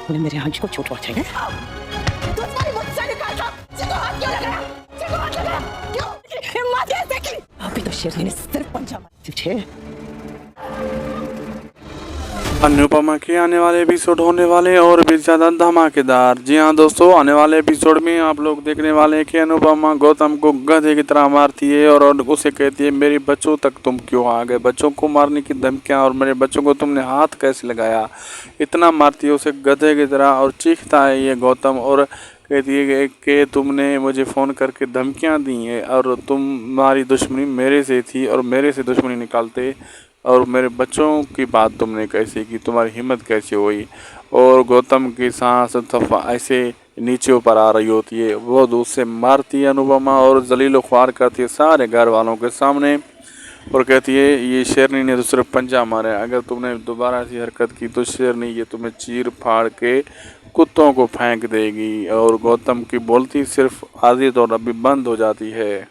तूने मेरे आंच को चोट पहुंचाई है। तुम्हारी मुझसे निकाल दो। जिसको हाथ क्यों लगाया? जिसको हाथ लगाया? क्यों? हिम्मत है देखी। अभी तो शेरनी ने सिर्फ पंजा मारा। तुझे अनुपमा के आने वाले एपिसोड होने वाले और भी ज़्यादा धमाकेदार। जी हाँ दोस्तों, आने वाले एपिसोड में आप लोग देखने वाले हैं कि अनुपमा गौतम को गधे की तरह मारती है और उसे कहती है मेरे बच्चों तक तुम क्यों आ गए, बच्चों को मारने की धमकियाँ और मेरे बच्चों को तुमने हाथ कैसे लगाया, इतना मारती है उसे गधे की तरह। और चीखता है ये गौतम और कहती है कि तुमने मुझे फ़ोन करके धमकियाँ दी हैं और तुम्हारी दुश्मनी मेरे से थी और मेरे से दुश्मनी निकालते और मेरे बच्चों की बात तुमने कैसे की, तुम्हारी हिम्मत कैसे हुई। और गौतम की सांस दफा ऐसे नीचे ऊपर आ रही होती है, वो दूध से मारती है अनुपमा और जलीलो ख्वार करती है सारे घर वालों के सामने और कहती है ये शेरनी ने तो सिर्फ पंजा मारा है, अगर तुमने दोबारा ऐसी हरकत की तो शेरनी ये तुम्हें चीर फाड़ के कुत्तों को फेंक देगी। और गौतम की बोलती सिर्फ आधी तौर अभी बंद हो जाती है।